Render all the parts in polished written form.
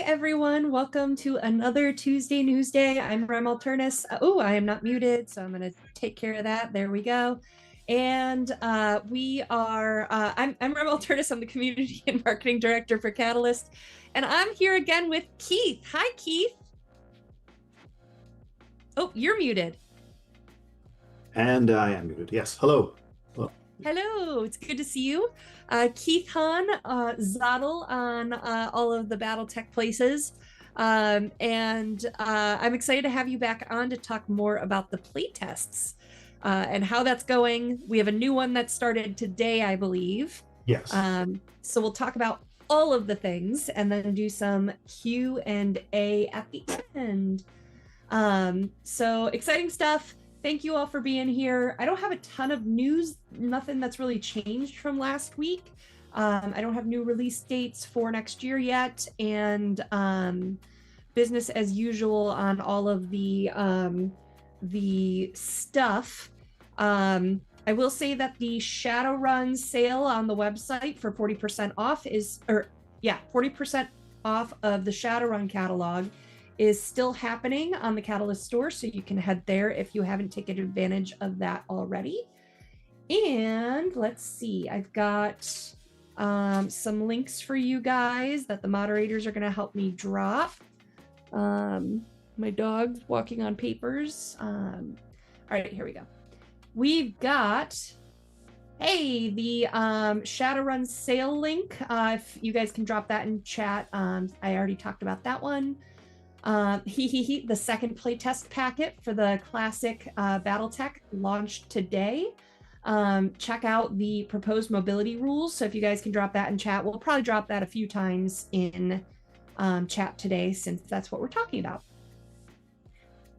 everyone. Welcome to another Tuesday Newsday. I'm Alternis. Oh, I am not muted, so I'm going to take care of that. There we go. And I'm Alternis. I'm the Community and Marketing Director for Catalyst. And I'm here again with Keith. Hi, Keith. Oh, you're muted. And I am muted. Yes. Hello. Hello, it's good to see you. Keith Hahn, Zottel on all of the battletech places. I'm excited to have you back on to talk more about the playtests and how that's going. We have a new one that started today, I believe. Yes. So we'll talk about all of the things and then do some Q&A at the end. So exciting stuff. Thank you all for being here. I don't have a ton of news, nothing that's really changed from last week. I don't have new release dates for next year yet, and business as usual on all of the stuff. I will say that the Shadowrun sale on the website for 40% off 40% off of the Shadowrun catalog is still happening on the Catalyst store, so you can head there if you haven't taken advantage of that already. And let's see, I've got some links for you guys that the moderators are going to help me drop. My dog's walking on papers. All right, here we go. We've got the Shadowrun sale link. If you guys can drop that in chat. I already talked about that one. The second playtest packet for the classic battletech launched today. Check out the proposed mobility rules. So if you guys can drop that in chat, we'll probably drop that a few times in chat today, since that's what we're talking about.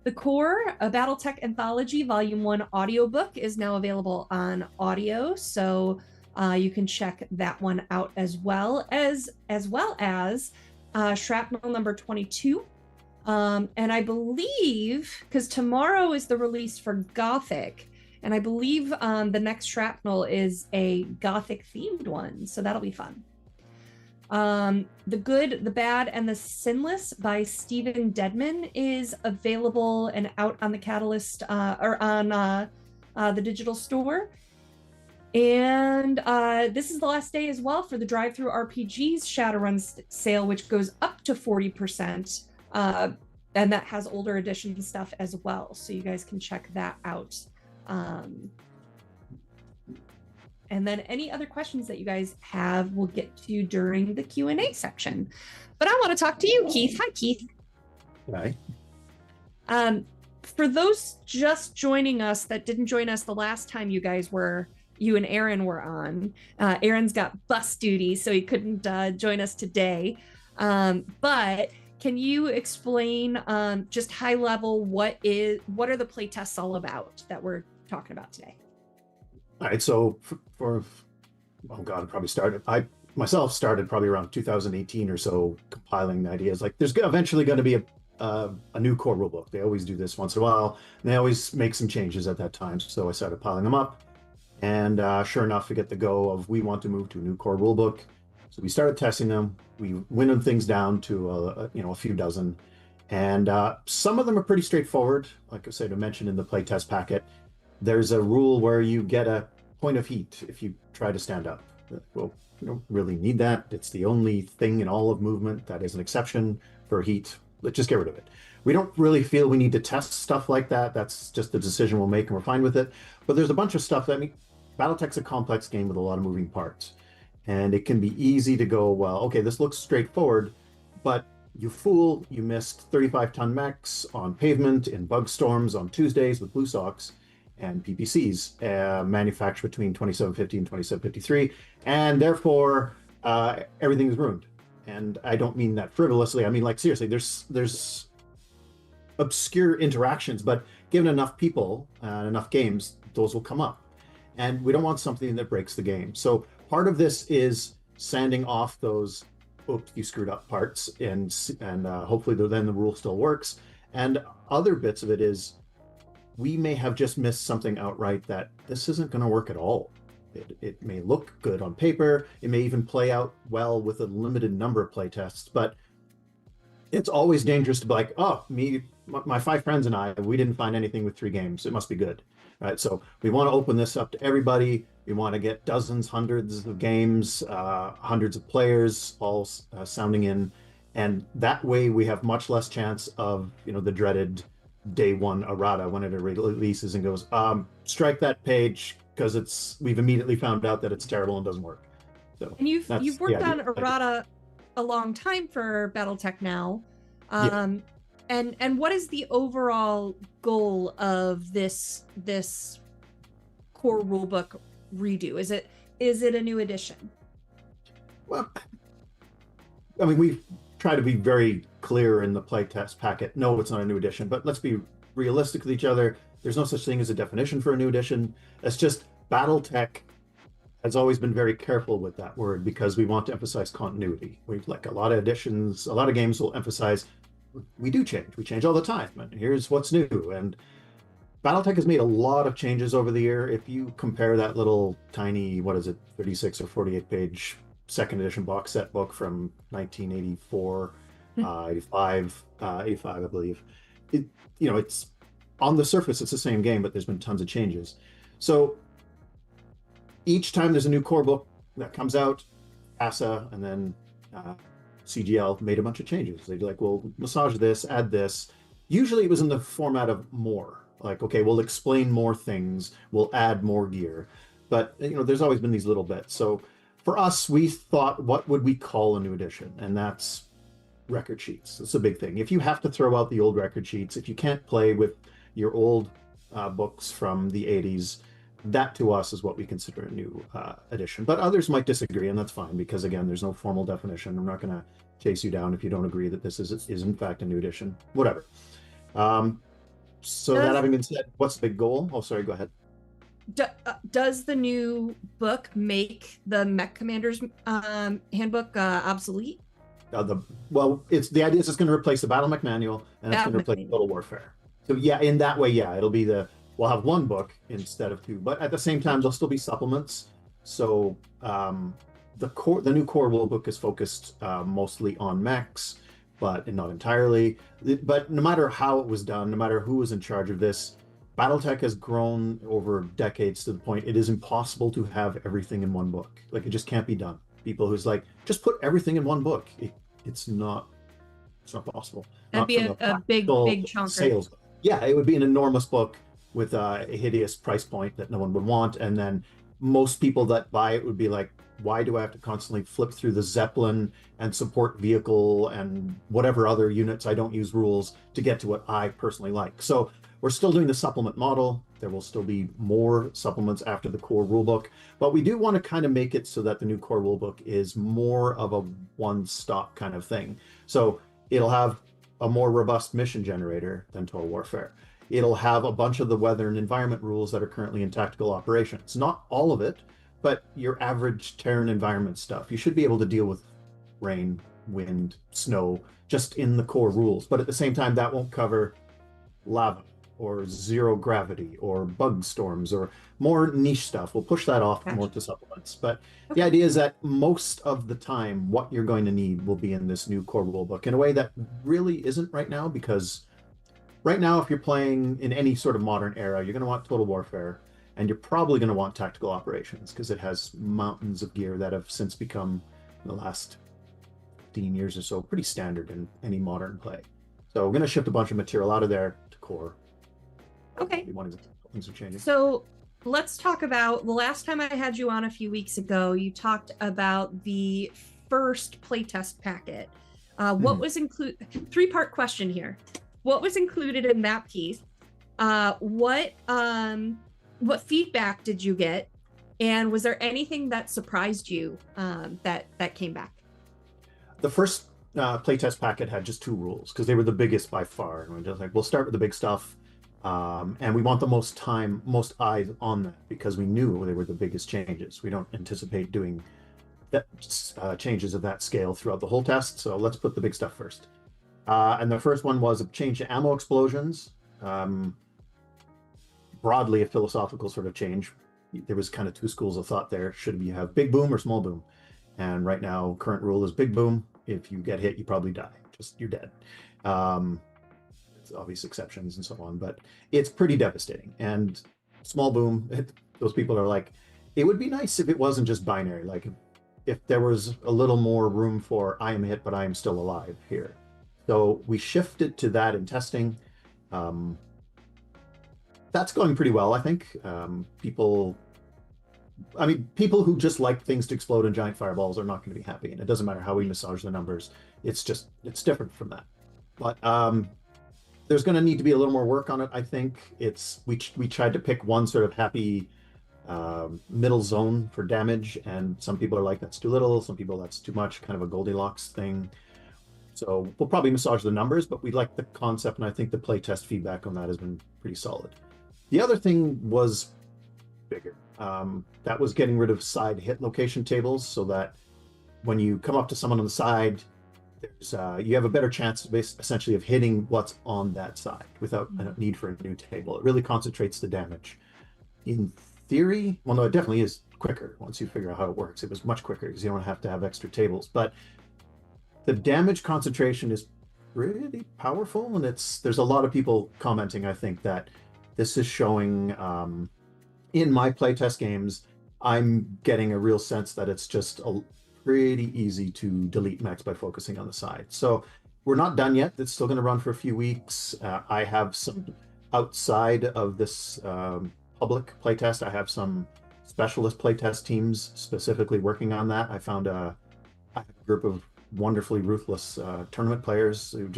The Core, a Battletech Anthology Volume 1 audiobook is now available on audio, so you can check that one out as well as Shrapnel number 22. And I believe, because tomorrow is the release for Gothic, and I believe the next Shrapnel is a Gothic themed one, so that'll be fun. The Good, the Bad, and the Sinless by Stephen Dedman is available and out on the Catalyst or on the digital store. And this is the last day as well for the Drive-Thru RPGs Shadowrun sale, which goes up to 40%. And that has older edition stuff as well, so you guys can check that out. And then any other questions that you guys have, we'll get to during the Q&A section. But I want to talk to you, Keith. Hi, Keith. Hi. For those just joining us that didn't join us the last time you and Aaron were on, Aaron's got bus duty, so he couldn't join us today. But can you explain just high level what are the playtests all about that we're talking about today? All right. So I myself started probably around 2018 or so, compiling the ideas. Like, there's eventually going to be a new core rulebook. They always do this once in a while, and they always make some changes at that time. So I started piling them up, and sure enough, we get the go of we want to move to a new core rulebook. So we started testing them. We winnowed things down to a few dozen, and some of them are pretty straightforward. Like I said, I mentioned in the playtest packet, there's a rule where you get a point of heat if you try to stand up. Well, you don't really need that. It's the only thing in all of movement that is an exception for heat. Let's just get rid of it. We don't really feel we need to test stuff like that. That's just the decision we'll make, and we're fine with it. But there's a bunch of stuff that Battletech's a complex game with a lot of moving parts. And it can be easy to go, well, okay, this looks straightforward, but you missed 35-ton mechs on pavement, in bug storms on Tuesdays with blue socks, and PPCs manufactured between 2750 and 2753, and therefore everything is ruined. And I don't mean that frivolously. I mean, like, seriously, there's obscure interactions, but given enough people and enough games, those will come up. And we don't want something that breaks the game. So part of this is sanding off those, oops, you screwed up parts, and hopefully then the rule still works. And other bits of it is we may have just missed something outright that this isn't going to work at all. It may look good on paper. It may even play out well with a limited number of playtests, but It's always dangerous to be like, oh, my five friends and I, we didn't find anything with three games. It must be good, right? So we want to open this up to everybody. We want to get dozens, hundreds of games, hundreds of players all sounding in, and that way we have much less chance of the dreaded day one errata when it releases and goes, strike that page because we've immediately found out that it's terrible and doesn't work. So And you've that's the worked idea. on errata a long time for BattleTech now. Yeah. And what is the overall goal of this core rulebook redo? Is it a new edition? Well, I mean, we try to be very clear in the playtest packet. No, it's not a new edition, but let's be realistic with each other. There's no such thing as a definition for a new edition. It's just BattleTech has always been very careful with that word because we want to emphasize continuity. We've like a lot of editions, a lot of games will emphasize we do change. We change all the time, and here's what's new. And BattleTech has made a lot of changes over the year. If you compare that little tiny, what is it, 36 or 48 page second edition box set book from 1984, 85, I believe. It's on the surface, it's the same game, but there's been tons of changes. So each time there's a new core book that comes out, ASA and then CGL made a bunch of changes. They'd like, well, massage this, add this. Usually it was in the format of more. Like, okay, we'll explain more things, we'll add more gear. But there's always been these little bits. So for us, we thought, what would we call a new edition? And that's record sheets. It's a big thing. If you have to throw out the old record sheets, if you can't play with your old books from the 80s, that to us is what we consider a new edition. But others might disagree, and that's fine, because again, there's no formal definition. I'm not going to chase you down if you don't agree that this is in fact a new edition. Whatever. So that having been said, what's the big goal? Oh, sorry, go ahead. Does the new book make the Mech Commander's handbook obsolete? The idea is it's going to replace the Battle Mech Manual, and it's going to replace Total Warfare. So yeah, in that way, yeah, it'll be we'll have one book instead of two, but at the same time, there'll still be supplements. So the new core rule book is focused mostly on mechs, but not entirely. But no matter how it was done, no matter who was in charge of this, BattleTech has grown over decades to the point it is impossible to have everything in one book. Like, it just can't be done. People who's like, just put everything in one book. It's not possible. That'd be a big chunk. Sales. Yeah, it would be an enormous book with a hideous price point that no one would want. And then most people that buy it would be like, why do I have to constantly flip through the Zeppelin and support vehicle and whatever other units I don't use rules to get to what I personally like? So we're still doing the supplement model. There will still be more supplements after the core rulebook, but we do want to kind of make it so that the new core rulebook is more of a one-stop kind of thing. So it'll have a more robust mission generator than Total Warfare. It'll have a bunch of the weather and environment rules that are currently in tactical operations. Not all of it, but your average Terran environment stuff. You should be able to deal with rain, wind, snow, just in the core rules. But at the same time, that won't cover lava or zero gravity or bug storms or more niche stuff. We'll push that off more to supplements. But the idea is that most of the time, what you're going to need will be in this new core rulebook in a way that really isn't right now, because right now, if you're playing in any sort of modern era, you're going to want Total Warfare, and you're probably going to want tactical operations because it has mountains of gear that have since become, in the last 15 years or so, pretty standard in any modern play. So we're going to shift a bunch of material out of there to core. Okay. Things are changing. So let's talk about the last time I had you on a few weeks ago. You talked about the first playtest packet. What was included? Three-part question here. What was included in that piece? What feedback did you get? And was there anything that surprised you that came back? The first playtest packet had just two rules because they were the biggest by far. And we're just like, we'll start with the big stuff. And we want the most eyes on that because we knew they were the biggest changes. We don't anticipate doing changes of that scale throughout the whole test. So let's put the big stuff first. And the first one was a change to ammo explosions. Broadly, a philosophical sort of change. There was kind of two schools of thought there. Should you have big boom or small boom? And right now, current rule is big boom. If you get hit, you probably die. just you're dead. It's obvious exceptions and so on, but it's pretty devastating. And small boom, those people are like, it would be nice if it wasn't just binary. Like if there was a little more room for I am hit, but I am still alive here. So we shifted to that in testing. That's going pretty well, I think. People who just like things to explode in giant fireballs are not going to be happy, and it doesn't matter how we massage the numbers. It's different from that. But there's going to need to be a little more work on it, I think. We tried to pick one sort of happy middle zone for damage, and some people are like, that's too little, some people that's too much, kind of a Goldilocks thing. So we'll probably massage the numbers, but we like the concept, and I think the playtest feedback on that has been pretty solid. The other thing was bigger. That was getting rid of side hit location tables, so that when you come up to someone on the side, you have a better chance essentially of hitting what's on that side without a need for a new table. It really concentrates the damage. In theory, well, no, it definitely is quicker once you figure out how it works. It was much quicker because you don't have to have extra tables. But the damage concentration is pretty powerful, and there's a lot of people commenting, I think, that this is showing in my playtest games, I'm getting a real sense that it's just pretty easy to delete mechs by focusing on the side. So we're not done yet. It's still going to run for a few weeks. I have some outside of this public playtest. I have some specialist playtest teams specifically working on that. I found a group of wonderfully ruthless tournament players who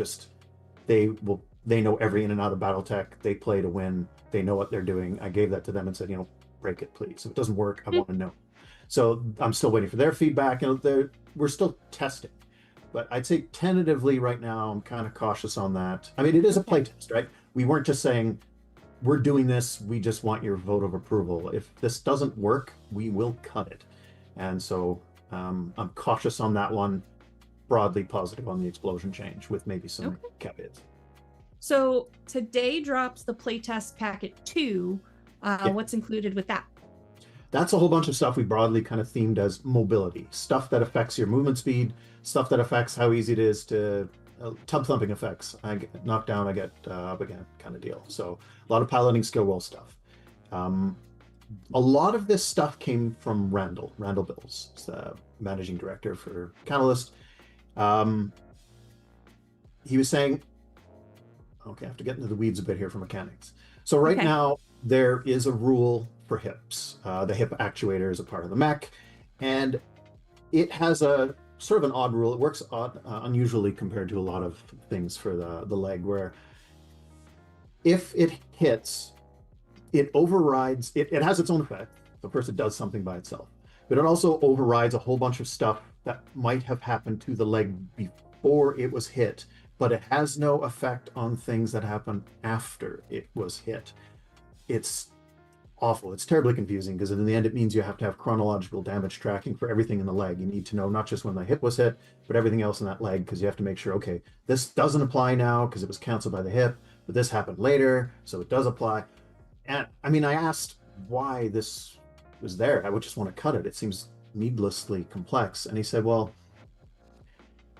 they know every in and out of battletech. They play to win. They know what they're doing. I gave that to them and said, break it, please. If it doesn't work, I want to know. So I'm still waiting for their feedback. We're still testing. But I'd say tentatively right now, I'm kind of cautious on that. I mean, it is a playtest, right? We weren't just saying, we're doing this, we just want your vote of approval. If this doesn't work, we will cut it. And so I'm cautious on that one, broadly positive on the explosion change with maybe some caveats. So today drops the playtest packet 2. What's included with that? That's a whole bunch of stuff we broadly kind of themed as mobility, stuff that affects your movement speed, stuff that affects how easy it is to tub thumping effects. I get knocked down, I get up again kind of deal. So a lot of piloting skill roll stuff. A lot of this stuff came from Randall Bills, the managing director for Catalyst. He was saying, okay, I have to get into the weeds a bit here for mechanics. So right now, there is a rule for hips. The hip actuator is a part of the mech, and it has a sort of an odd rule. It works unusually compared to a lot of things for the leg, where if it hits, it overrides, it has its own effect. So first it does something by itself, but it also overrides a whole bunch of stuff that might have happened to the leg before it was hit, but it has no effect on things that happen after it was hit. It's awful. It's terribly confusing because in the end, it means you have to have chronological damage tracking for everything in the leg. You need to know not just when the hip was hit, but everything else in that leg, because you have to make sure, okay, this doesn't apply now because it was canceled by the hip, but this happened later, so it does apply. And I mean, I asked why this was there. I would just want to cut it. It seems needlessly complex. And he said, well,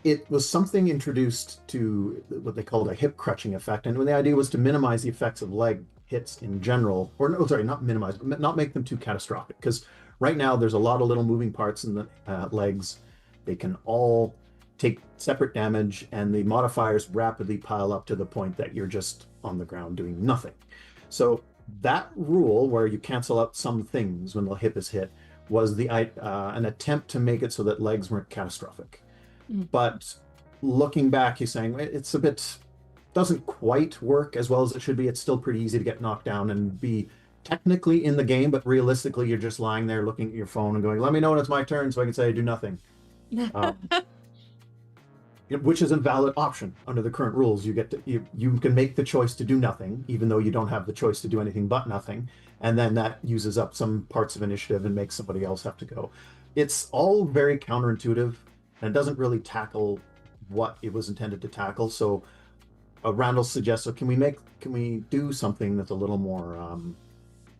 it was something introduced to what they called a hip crutching effect. And when the idea was to minimize the effects of leg hits in general, or no, sorry, not minimize, but not make them too catastrophic. Because right now there's a lot of little moving parts in the legs. They can all take separate damage, and the modifiers rapidly pile up to the point that you're just on the ground doing nothing. So that rule, where you cancel out some things when the hip is hit, was an attempt to make it so that legs weren't catastrophic. But looking back, he's saying it's a bit, doesn't quite work as well as it should be. It's still pretty easy to get knocked down and be technically in the game, but realistically, you're just lying there looking at your phone and going, let me know when it's my turn so I can say I do nothing. Which is a valid option under the current rules. You get to, you can make the choice to do nothing, even though you don't have the choice to do anything but nothing. And then that uses up some parts of initiative and makes somebody else have to go. It's all very counterintuitive, and it doesn't really tackle what it was intended to tackle. So Randall suggests, so can we do something that's a little more,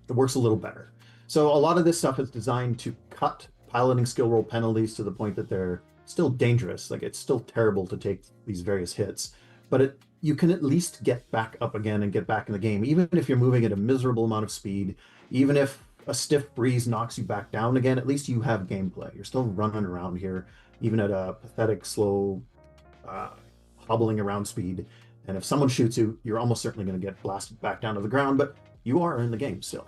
that works a little better? So a lot of this stuff is designed to cut piloting skill roll penalties to the point that they're still dangerous. Like it's still terrible to take these various hits, but you can at least get back up again and get back in the game, even if you're moving at a miserable amount of speed, even if a stiff breeze knocks you back down again, at least you have gameplay. You're still running around here, even at a pathetic, slow, uh, hobbling around speed. And if someone shoots you, you're almost certainly going to get blasted back down to the ground, but you are in the game still.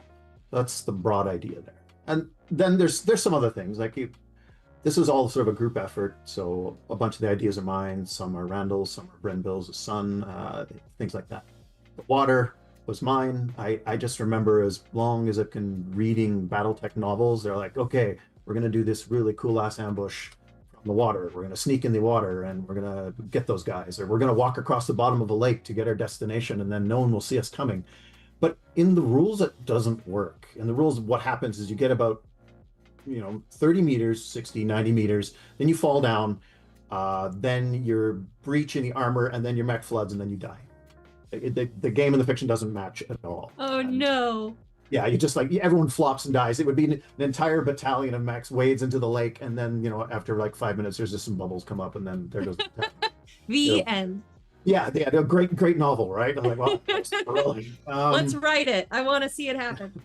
That's the broad idea there. And then there's some other things like this is all sort of a group effort, so a bunch of the ideas are mine. Some are Randall's, some are Brenville's, son, things like that. The water was mine. I just remember, as long as I can, reading battletech novels, they're like, okay, we're gonna do this really cool ass ambush from the water. We're gonna sneak in the water and we're gonna get those guys, or we're gonna walk across the bottom of a lake to get our destination, and then no one will see us coming. But in the rules, it doesn't work. In the rules, what happens is you get about 30 meters, 60, 90 meters, then you fall down, then you're breaching the armor, and then your mech floods, and then you die. The game and the fiction doesn't match at all. Oh, no. Yeah, you just like, everyone flops and dies. It would be an entire battalion of mechs wades into the lake, and then, after like 5 minutes, there's just some bubbles come up, and then there goes the end. Yeah, they had a great novel, right? I'm like, well, let's write it. I want to see it happen.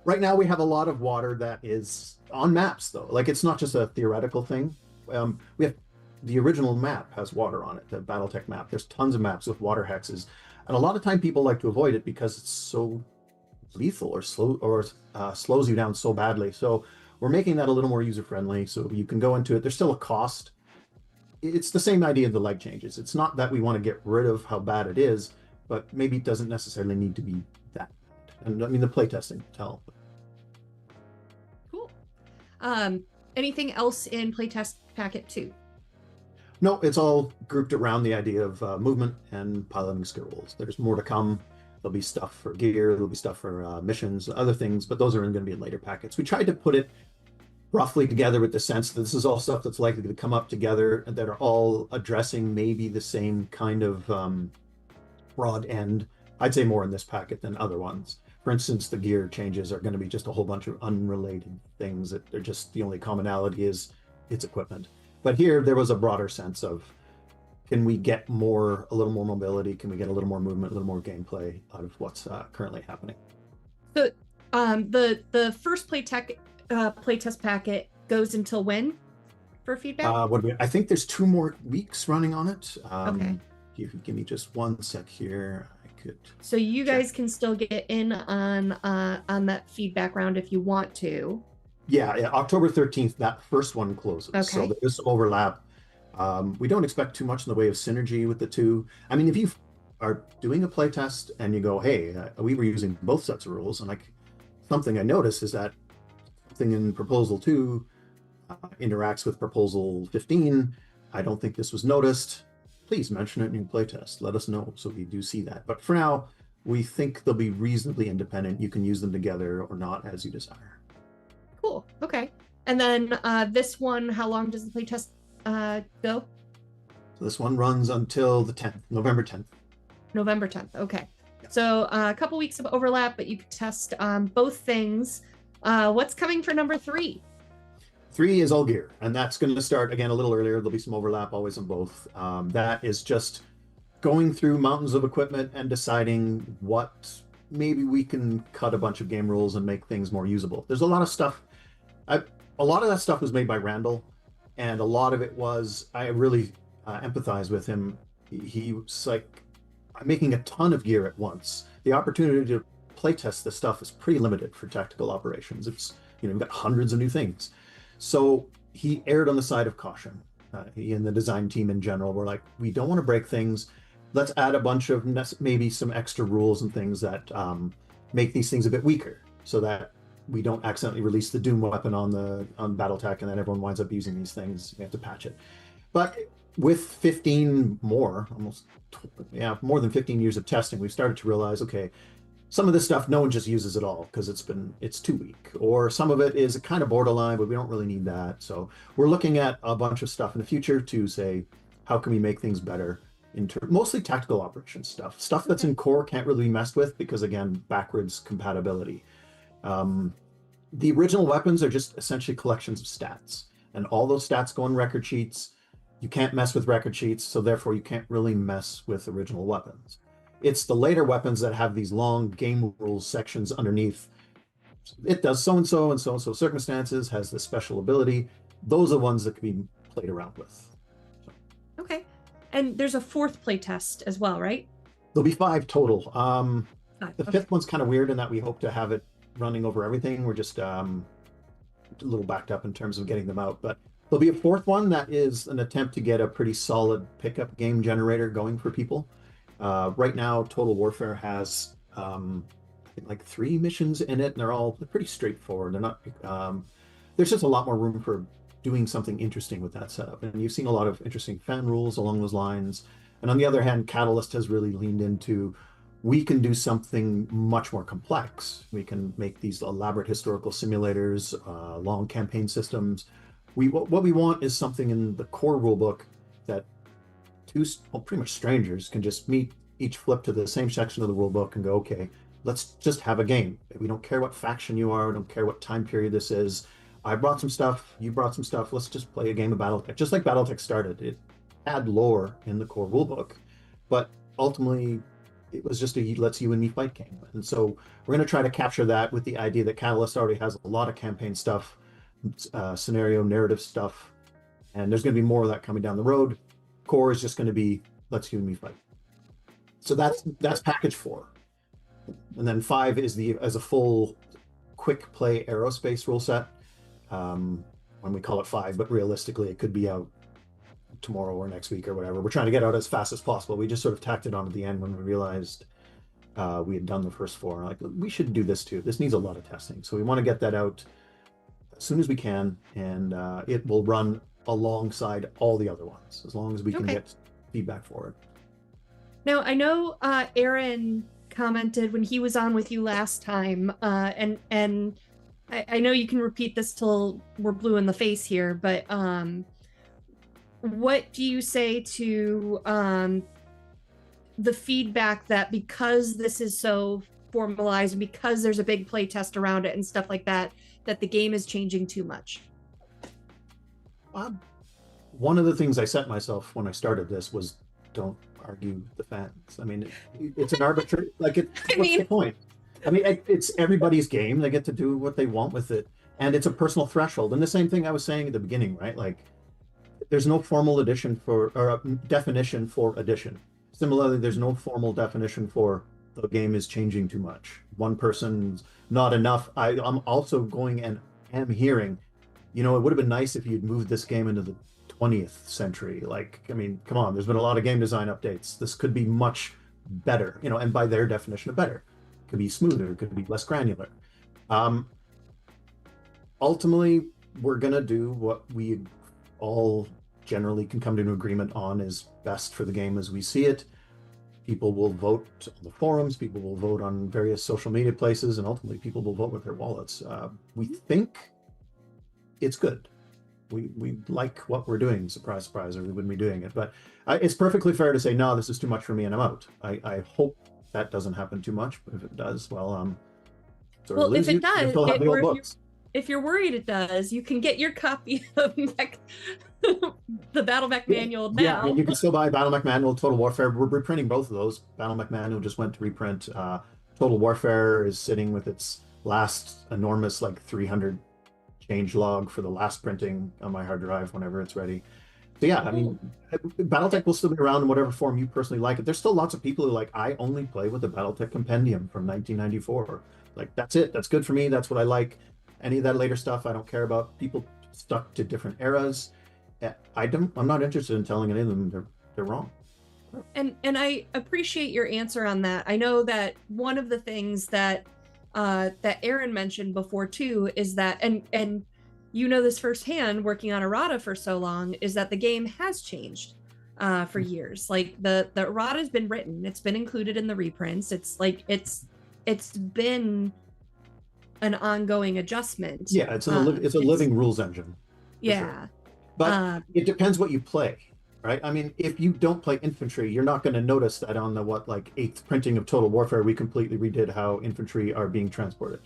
Right now, we have a lot of water that is on maps, though. Like, it's not just a theoretical thing. We have the original map has water on it, the BattleTech map. There's tons of maps with water hexes, and a lot of time people like to avoid it because it's so lethal or slows you down so badly. So we're making that a little more user friendly, so you can go into it. There's still a cost. It's the same idea of the leg changes. It's not that we want to get rid of how bad it is, but maybe it doesn't necessarily need to be that bad. And I mean, the playtesting will tell. Cool. Anything else in playtest packet 2? No, it's all grouped around the idea of movement and piloting skill rolls. There's more to come. There'll be stuff for gear, there'll be stuff for missions, other things, but those are going to be in later packets. We tried to put it roughly together with the sense that this is all stuff that's likely to come up together that are all addressing maybe the same kind of broad end. I'd say more in this packet than other ones. For instance, the gear changes are going to be just a whole bunch of unrelated things that they're just, the only commonality is its equipment. But here there was a broader sense of, can we get a little more mobility? Can we get a little more movement, a little more gameplay out of what's currently happening? So the first playtest packet goes until when for feedback? I think there's 2 more weeks running on it. Okay. If you give me just 1 sec here, I could. So you guys can still get in on that feedback round if you want to. Yeah, October 13th, that first one closes. Okay. So there's some overlap. We don't expect too much in the way of synergy with the two. I mean, if you are doing a playtest and you go, hey, we were using both sets of rules, and like something I noticed is that something in Proposal 2 interacts with Proposal 15. I don't think this was noticed. Please mention it in your playtest. Let us know so we do see that. But for now, we think they'll be reasonably independent. You can use them together or not as you desire. Cool. Okay. And then this one, how long does the playtest go? So this one runs until the 10th, November 10th. November 10th. Okay. So a couple weeks of overlap, but you can test both things. What's coming for number 3? 3 is all gear, and that's going to start again a little earlier. There'll be some overlap always on both. That is just going through mountains of equipment and deciding what maybe we can cut a bunch of game rules and make things more usable. There's a lot of stuff. A lot of that stuff was made by Randall, and a lot of it was, I really empathize with him. He was like, I'm making a ton of gear at once. The opportunity to playtest this stuff is pretty limited for tactical operations. It's, we've got hundreds of new things. So he erred on the side of caution. He and the design team in general were like, we don't want to break things. Let's add a bunch of maybe some extra rules and things that make these things a bit weaker, so that we don't accidentally release the Doom weapon on BattleTech and then everyone winds up using these things. We have to patch it. But with 15 more, more than 15 years of testing, we've started to realize, okay, some of this stuff no one just uses at all because it's too weak, or some of it is kind of borderline, but we don't really need that. So we're looking at a bunch of stuff in the future to say, how can we make things better? Mostly tactical operations stuff that's in core can't really be messed with because, again, backwards compatibility. The original weapons are just essentially collections of stats. and all those stats go in record sheets. You can't mess with record sheets, so therefore you can't really mess with original weapons. It's the later weapons that have these long game rules sections underneath. It does so-and-so and so-and-so circumstances, has this special ability. Those are ones that can be played around with. Okay. And there's a 4th playtest as well, right? There'll be 5 total. The 5th Okay. one's kind of weird in that we hope to have it running over everything. We're just a little backed up in terms of getting them out. But there'll be a 4th one that is an attempt to get a pretty solid pickup game generator going for people. Right now, Total Warfare has like 3 missions in it, and they're all pretty straightforward. They're not. There's just a lot more room for doing something interesting with that setup, and you've seen a lot of interesting fan rules along those lines. And on the other hand, Catalyst has really leaned into, we can do something much more complex. We can make these elaborate historical simulators, long campaign systems. What we want is something in the core rulebook that pretty much strangers can just meet, each flip to the same section of the rulebook and go, okay, let's just have a game. We don't care what faction you are. We don't care what time period this is. I brought some stuff. You brought some stuff. Let's just play a game of battletech. Just like battletech started, it had lore in the core rulebook, but ultimately it was just a let's you and me fight game. And so we're going to try to capture that with the idea that Catalyst already has a lot of campaign stuff, scenario narrative stuff, and there's going to be more of that coming down the road. Core is just going to be let's you and me fight. So that's package 4. And then 5 is as a full quick play aerospace rule set. When we call it 5, but realistically it could be out tomorrow or next week or whatever. We're trying to get out as fast as possible. We just sort of tacked it on at the end when we realized we had done the first 4. Like, we should do this too. This needs a lot of testing. So we want to get that out as soon as we can, and it will run alongside all the other ones as long as we can get feedback for it. Now, I know Aaron commented when he was on with you last time, and I know you can repeat this till we're blue in the face here, but what do you say to the feedback that because this is so formalized, because there's a big play test around it and stuff like that, that the game is changing too much? One of the things I set myself when I started this was don't argue with the fans. I mean, it's an arbitrary, like, what's the point? I mean, it's everybody's game. They get to do what they want with it. And it's a personal threshold. And the same thing I was saying at the beginning, right? Like, there's no formal definition for addition. Similarly, there's no formal definition for the game is changing too much. One person's not enough. I'm also going and am hearing, it would have been nice if you'd moved this game into the 20th century. Like, I mean, come on, there's been a lot of game design updates. This could be much better, and by their definition of better. Could be smoother, could be less granular. Ultimately, we're going to do what we all generally can come to an agreement on is best for the game as we see it. People will vote on the forums, people will vote on various social media places, and ultimately people will vote with their wallets. We think it's good. We like what we're doing. Surprise, surprise, or we wouldn't be doing it. But it's perfectly fair to say, no, this is too much for me and I'm out. I hope that doesn't happen too much, but if it does, well, if it does, if you're worried it does, you can get your copy of the battletech manual now. Yeah, I mean, you can still buy battletech manual, Total Warfare. We're reprinting both of those. Battletech manual just went to reprint. Total Warfare is sitting with its last enormous 300 change log for the last printing on my hard drive whenever it's ready. So yeah, I mean, battletech will still be around in whatever form you personally like it. There's still lots of people who I only play with the battletech compendium from 1994. Like, that's it. That's good for me. That's what I like. Any of that later stuff, I don't care about. People stuck to different eras. I'm not interested in telling any of them they're wrong. And I appreciate your answer on that. I know that one of the things that that Aaron mentioned before too is that, and this firsthand working on errata for so long, is that the game has changed for years. Like, the errata has been written, it's been included in the reprints. It's been an ongoing adjustment. Yeah, it's a living rules engine. Yeah. Sure. But it depends what you play, right? I mean, if you don't play infantry, you're not going to notice that on the 8th printing of Total Warfare, we completely redid how infantry are being transported.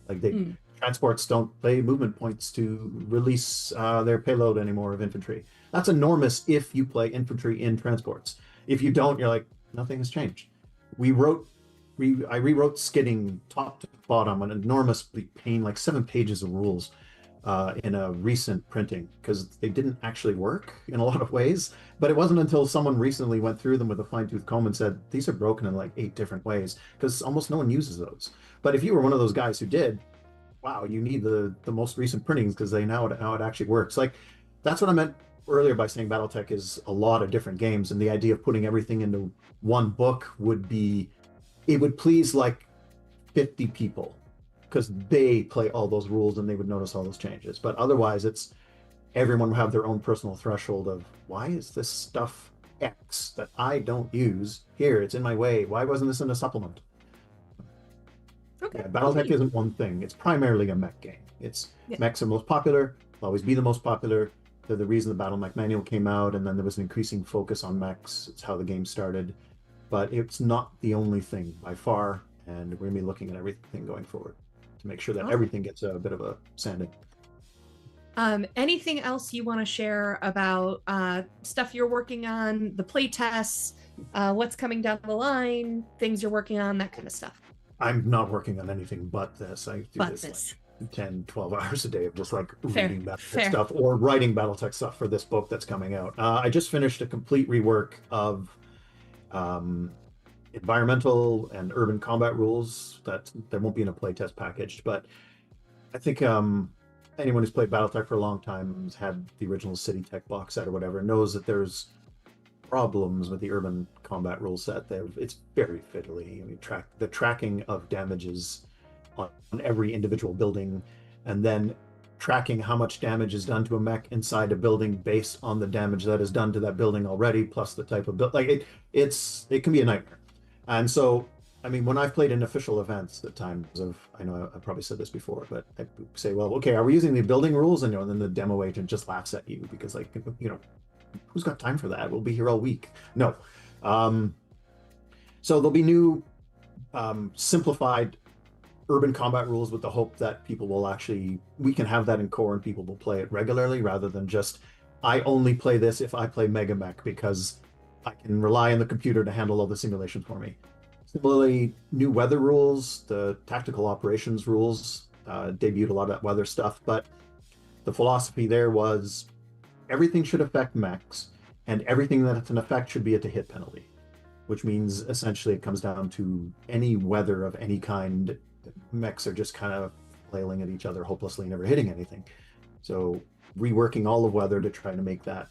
Like, they transports don't pay movement points to release their payload anymore of infantry. That's enormous if you play infantry in transports. If you don't, you're like, nothing has changed. I rewrote skidding top to bottom, an enormously pain, like 7 pages of rules in a recent printing because they didn't actually work in a lot of ways. But it wasn't until someone recently went through them with a fine-tooth comb and said, these are broken in like 8 different ways because almost no one uses those. But if you were one of those guys who did, wow, you need the most recent printings because they know how it actually works. Like that's what I meant earlier by saying battletech is a lot of different games, and the idea of putting everything into one book would please like 50 people because they play all those rules and they would notice all those changes. But otherwise, it's everyone will have their own personal threshold of why is this stuff X that I don't use here? It's in my way. Why wasn't this in a supplement? Okay. Yeah, battletech isn't one thing. It's primarily a mech game. Mechs are most popular. Will always be the most popular. They're the reason the Battle Mech Manual came out, and then there was an increasing focus on mechs. It's how the game started. But it's not the only thing by far, and we're going to be looking at everything going forward to make sure that everything gets a bit of a sanding. Anything else you want to share about stuff you're working on, the play tests, what's coming down the line, things you're working on, that kind of stuff? I'm not working on anything but this. I do this like 10, 12 hours a day of just like reading Battletech stuff or writing Battletech stuff for this book that's coming out. I just finished a complete rework of environmental and urban combat rules that there won't be in a playtest package, but I think anyone who's played Battletech for a long time, has had the original City Tech box set or whatever, knows that there's problems with the urban combat rule set. It's very fiddly. I mean, the tracking of damages on every individual building, and then tracking how much damage is done to a mech inside a building based on the damage that is done to that building already, plus the type of build. Like it can be a nightmare. And so, I mean, when I've played in official events at times of, I know I probably said this before, but I say, well, okay, are we using the building rules? And then the demo agent just laughs at you because, like, who's got time for that? We'll be here all week. No. So there'll be new simplified urban combat rules with the hope that people will we can have that in core and people will play it regularly rather than just, I only play this if I play Mega Mech because I can rely on the computer to handle all the simulations for me. Similarly, new weather rules, the tactical operations rules debuted a lot of that weather stuff, but the philosophy there was everything should affect mechs, and everything that's an effect should be at a hit penalty, which means essentially it comes down to any weather of any kind. Mechs are just kind of flailing at each other hopelessly, never hitting anything. So reworking all of weather to try to make that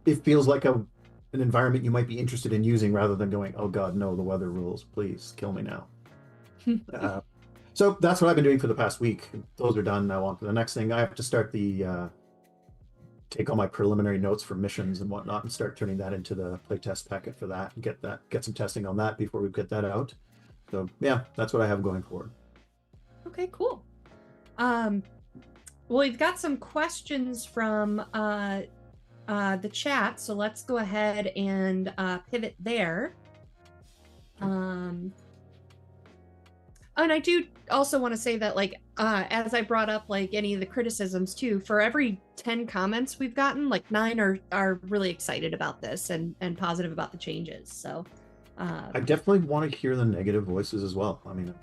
it feels like an environment you might be interested in using rather than going, oh God, no, the weather rules, please kill me now. So that's what I've been doing for the past week. Those are done. Now on to the next thing. I have to start take all my preliminary notes for missions and whatnot and start turning that into the playtest packet for that and get some testing on that before we get that out. So yeah, that's what I have going forward. Okay, cool. Well, we've got some questions from the chat, so let's go ahead and pivot there. And I do also want to say that, like, as I brought up, like, any of the criticisms too, for every 10 comments we've gotten, like 9 are really excited about this and positive about the changes. So I definitely want to hear the negative voices as well. I mean,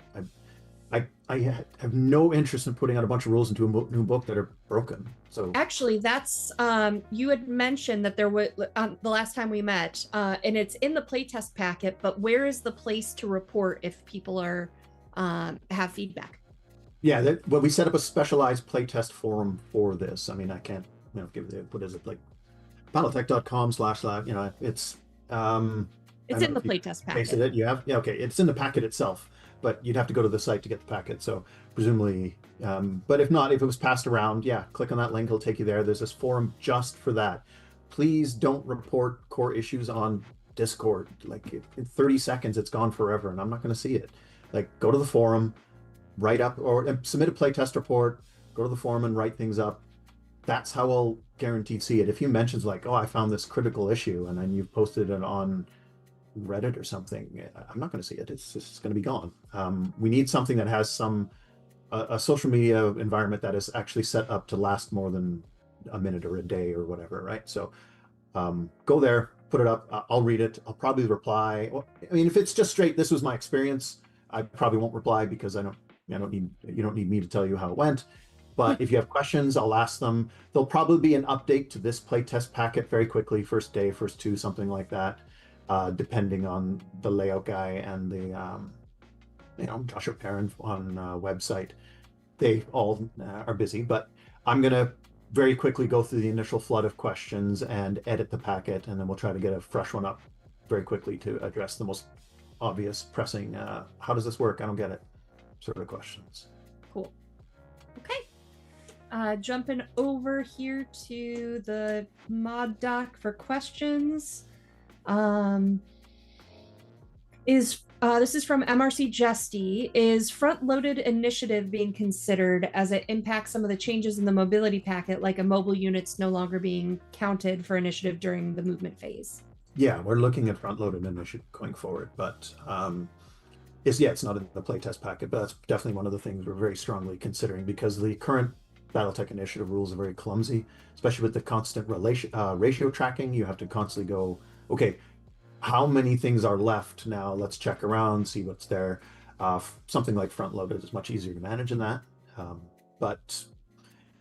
I have no interest in putting out a bunch of rules into a new book that are broken. So actually, that's you had mentioned that there was the last time we met, and it's in the playtest packet. But where is the place to report if people are have feedback? Yeah, well, we set up a specialized playtest forum for this. I mean, I can't give what is it, like battletech.com/, it's in the playtest packet. You have, yeah, okay, it's in the packet itself, but you'd have to go to the site to get the packet. So presumably, but if not, if it was passed around, yeah, click on that link, it'll take you there. There's this forum just for that. Please don't report core issues on Discord. Like in 30 seconds, it's gone forever, and I'm not going to see it. Like, go to the forum, write up, or submit a playtest report, go to the forum and write things up. That's how I'll guaranteed see it. If you mentions like, oh, I found this critical issue, and then you've posted it on Reddit or something, I'm not going to see it. It's just going to be gone. We need something that has some a social media environment that is actually set up to last more than a minute or a day or whatever, right? So go there, put it up. I'll read it. I'll probably reply. I mean, if it's just straight, this was my experience, I probably won't reply because you don't need me to tell you how it went. But if you have questions, I'll ask them. There'll probably be an update to this playtest packet very quickly, first day, first two, something like that, depending on the layout guy and the Joshua Perrin on website. They all are busy, but I'm gonna very quickly go through the initial flood of questions and edit the packet, and then we'll try to get a fresh one up very quickly to address the most obvious, pressing, how does this work? I don't get it, sort of questions. Cool. Okay. Jumping over here to the mod doc for questions. This is from MRC Jesty. Is front-loaded initiative being considered as it impacts some of the changes in the mobility packet, like a mobile units no longer being counted for initiative during the movement phase? Yeah, we're looking at front-loaded initiative going forward, but it's not in the playtest packet, but that's definitely one of the things we're very strongly considering because the current battletech initiative rules are very clumsy, especially with the constant ratio tracking. You have to constantly go, okay, how many things are left now? Let's check around, see what's there. Something like front loaded is much easier to manage than that. But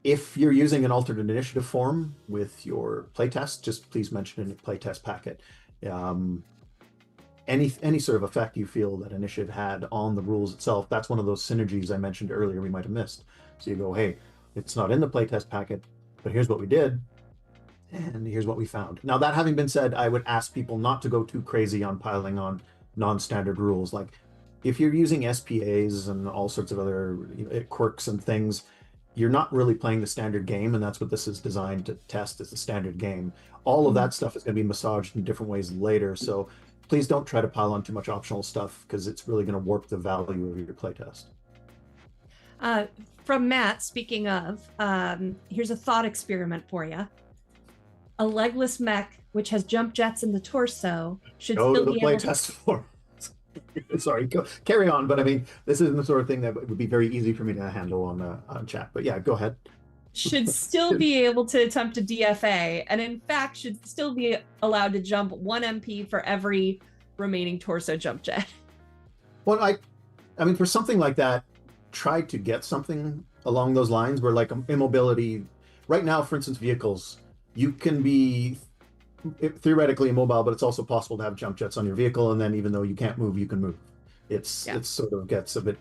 if you're using an alternate initiative form with your playtest, just please mention in the playtest packet any sort of effect you feel that initiative had on the rules itself. That's one of those synergies I mentioned earlier we might have missed. So you go, hey, it's not in the playtest packet, but here's what we did. And here's what we found. Now, that having been said, I would ask people not to go too crazy on piling on non-standard rules. Like if you're using SPAs and all sorts of other quirks and things, you're not really playing the standard game, and that's what this is designed to test, is the standard game. All of that stuff is going to be massaged in different ways later. So please don't try to pile on too much optional stuff because it's really going to warp the value of your playtest. From Matt, speaking of, here's a thought experiment for you. A legless mech, which has jump jets in the torso, should still be able to playtest form. Sorry, carry on. But I mean, this isn't the sort of thing that would be very easy for me to handle on chat. But yeah, go ahead. Should still be able to attempt a DFA, and in fact, should still be allowed to jump 1 MP for every remaining torso jump jet. Well, I mean, for something like that, try to get something along those lines where, like, immobility. Right now, for instance, vehicles. You can be theoretically immobile, but it's also possible to have jump jets on your vehicle, and then even though you can't move, you can move. It sort of gets a bit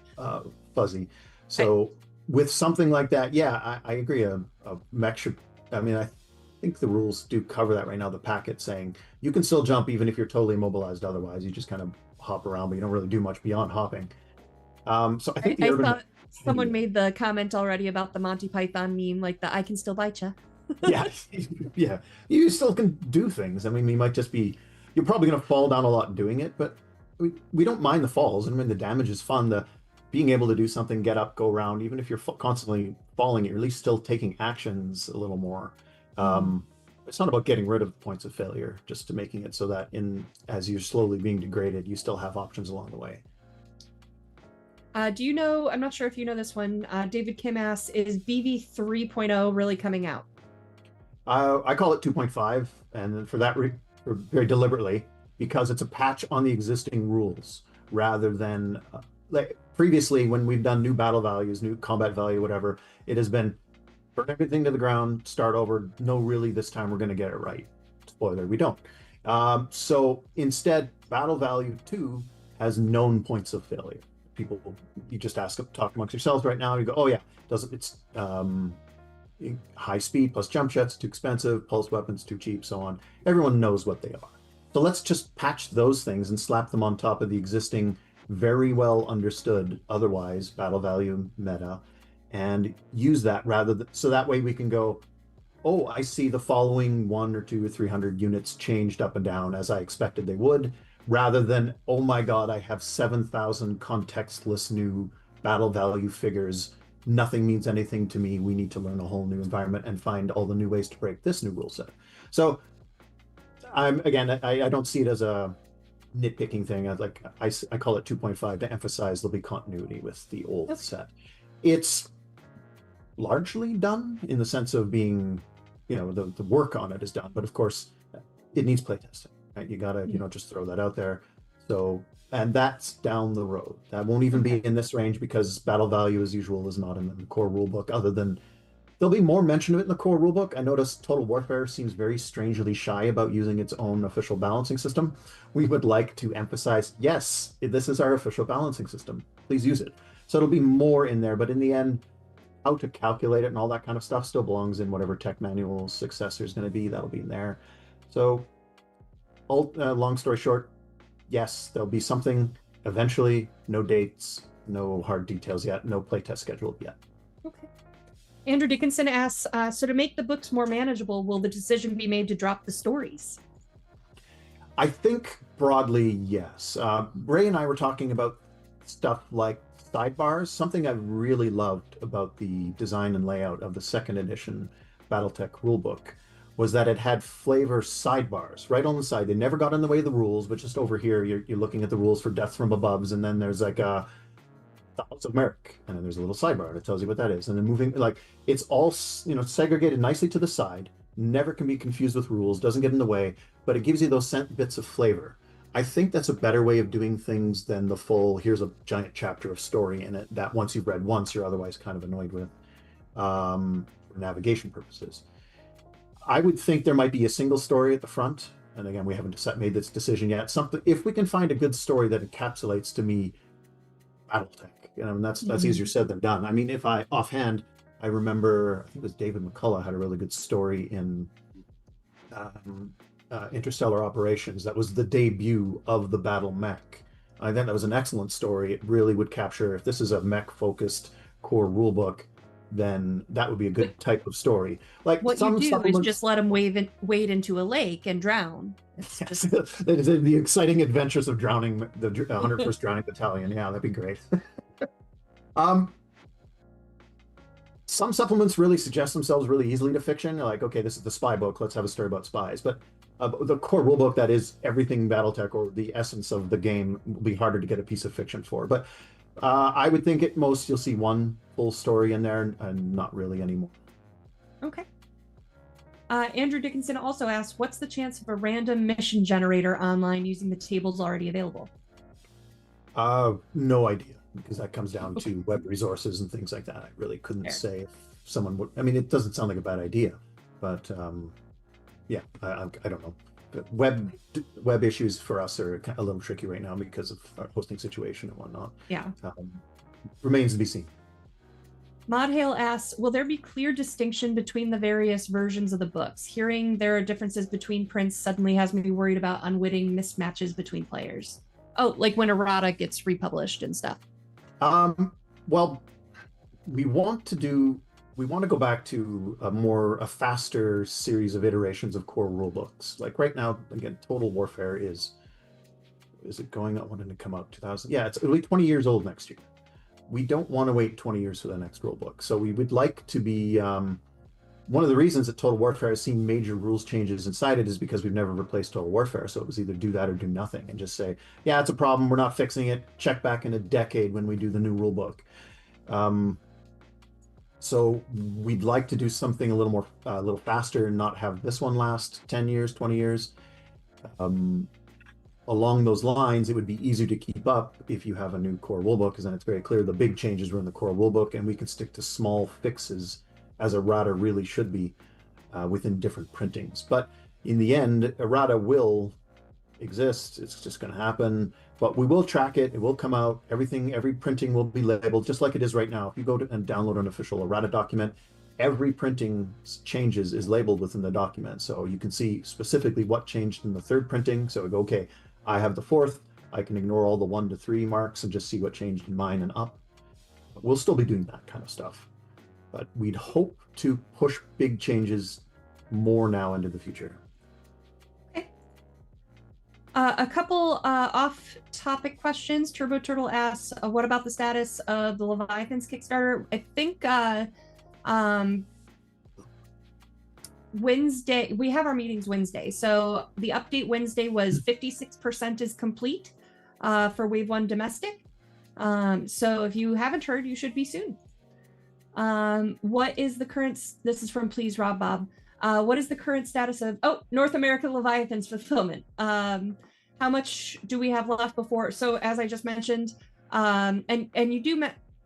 fuzzy. So with something like that, yeah, I agree. A mech should. I mean, I think the rules do cover that right now. The packet saying you can still jump even if you're totally immobilized. Otherwise, you just kind of hop around, but you don't really do much beyond hopping. So I think I thought someone made the comment already about the Monty Python meme, like the "I can still bite you." yeah, you still can do things. I mean, you might just be, you're probably going to fall down a lot doing it, but we don't mind the falls. I mean, the damage is fun. The being able to do something, get up, go around, even if you're constantly falling, you're at least still taking actions a little more. It's not about getting rid of points of failure, just to making it so that as you're slowly being degraded, you still have options along the way. Do you know, I'm not sure if you know this one, David Kim asks, is BV 3.0 really coming out? I call it 2.5, and for that very deliberately, because it's a patch on the existing rules rather than like previously when we've done new battle values, new combat value, whatever, it has been burn everything to the ground, start over. No, really, this time we're going to get it right. Spoiler, we don't. So instead, battle value 2 has known points of failure. People, you just talk amongst yourselves right now. You go, oh yeah, it's high speed plus jump jets too expensive, pulse weapons too cheap, so on. Everyone knows what they are. So let's just patch those things and slap them on top of the existing, very well understood, otherwise battle value meta, and use that so that way we can go, oh, I see the following 100 or 200 or 300 units changed up and down as I expected they would, rather than, oh my God, I have 7,000 contextless new battle value figures. Nothing means anything to me. We need to learn a whole new environment and find all the new ways to break this new rule set. So I don't see it as a nitpicking thing. I call it 2.5 to emphasize there'll be continuity with the old set. It's largely done in the sense of being, the work on it is done, but of course it needs playtesting, right? You gotta, just throw that out there. So, and that's down the road. That won't even be in this range because battle value, as usual, is not in the core rulebook, other than there'll be more mention of it in the core rulebook. I noticed Total Warfare seems very strangely shy about using its own official balancing system. We would like to emphasize, yes, this is our official balancing system. Please use it. So it'll be more in there, but in the end, how to calculate it and all that kind of stuff still belongs in whatever tech manual successor is going to be. That'll be in there. So, long story short, yes, there'll be something eventually. No dates, no hard details yet, no playtest scheduled yet. Okay. Andrew Dickinson asks, so to make the books more manageable, will the decision be made to drop the stories? I think broadly, yes. Ray and I were talking about stuff like sidebars. Something I really loved about the design and layout of the second edition Battletech rulebook was that it had flavor sidebars right on the side. They never got in the way of the rules, but just over here, you're looking at the rules for Death from Aboves, and then there's like a Thoughts of Merrick, and then there's a little sidebar that tells you what that is. And then moving, like, it's all, segregated nicely to the side, never can be confused with rules, doesn't get in the way, but it gives you those bits of flavor. I think that's a better way of doing things than the full, here's a giant chapter of story in it that once you've read once, you're otherwise kind of annoyed with, for navigation purposes. I would think there might be a single story at the front. And again, we haven't made this decision yet. Something, if we can find a good story that encapsulates to me Battletech, and that's easier said than done. I mean, if I offhand, I remember, I think it was David McCullough had a really good story in Interstellar Operations. That was the debut of the battle mech. I think that was an excellent story. It really would capture, if this is a mech focused core rulebook, then that would be a good type of story. Like what you do is just let them wade into a lake and drown. It's just the exciting adventures of drowning the 101st Drowning Battalion. Yeah, that'd be great. Some supplements really suggest themselves really easily to fiction. Like, okay, this is the spy book. Let's have a story about spies. But the core rulebook, that is everything Battletech or the essence of the game, will be harder to get a piece of fiction for. But I would think at most you'll see one full story in there and not really anymore. Okay. Andrew Dickinson also asks, what's the chance of a random mission generator online using the tables already available? No idea, because that comes down to web resources and things like that. I really couldn't say if someone would. I mean, it doesn't sound like a bad idea, but yeah, I don't know. Web issues for us are a little tricky right now because of our hosting situation and whatnot. Yeah. Remains to be seen. Modhale asks, will there be clear distinction between the various versions of the books? Hearing there are differences between prints suddenly has me worried about unwitting mismatches between players. Oh, like when errata gets republished and stuff. Well, we want to go back to a faster series of iterations of core rulebooks. Like right now, again, Total Warfare is it going on? When did it come out? 2000? Yeah, it'll be 20 years old next year. We don't want to wait 20 years for the next rulebook. So we would like to be, one of the reasons that Total Warfare has seen major rules changes inside it is because we've never replaced Total Warfare. So it was either do that or do nothing and just say, yeah, it's a problem, we're not fixing it, check back in a decade when we do the new rulebook. So we'd like to do something a little faster and not have this one last 10 years, 20 years. Along those lines, it would be easier to keep up if you have a new core rulebook, because then it's very clear the big changes were in the core rulebook, and we can stick to small fixes as errata really should be within different printings. But in the end, errata will exist. It's just going to happen, but we will track it. It will come out. Every printing will be labeled just like it is right now. If you go and download an official errata document, every printing changes is labeled within the document. So you can see specifically what changed in the third printing. So we go, okay, I have the fourth. I can ignore all the 1 to 3 marks and just see what changed in mine and up. But we'll still be doing that kind of stuff. But we'd hope to push big changes more now into the future. Okay. A couple off-topic questions. Turbo Turtle asks, what about the status of the Leviathans Kickstarter? I think Wednesday, we have our meetings Wednesday. So the update Wednesday was 56% is complete for Wave 1 domestic. So if you haven't heard, you should be soon. What is the current, this is from Please Rob Bob. What is the current status of, North American Leviathans fulfillment? How much do we have left before? So as I just mentioned, and you do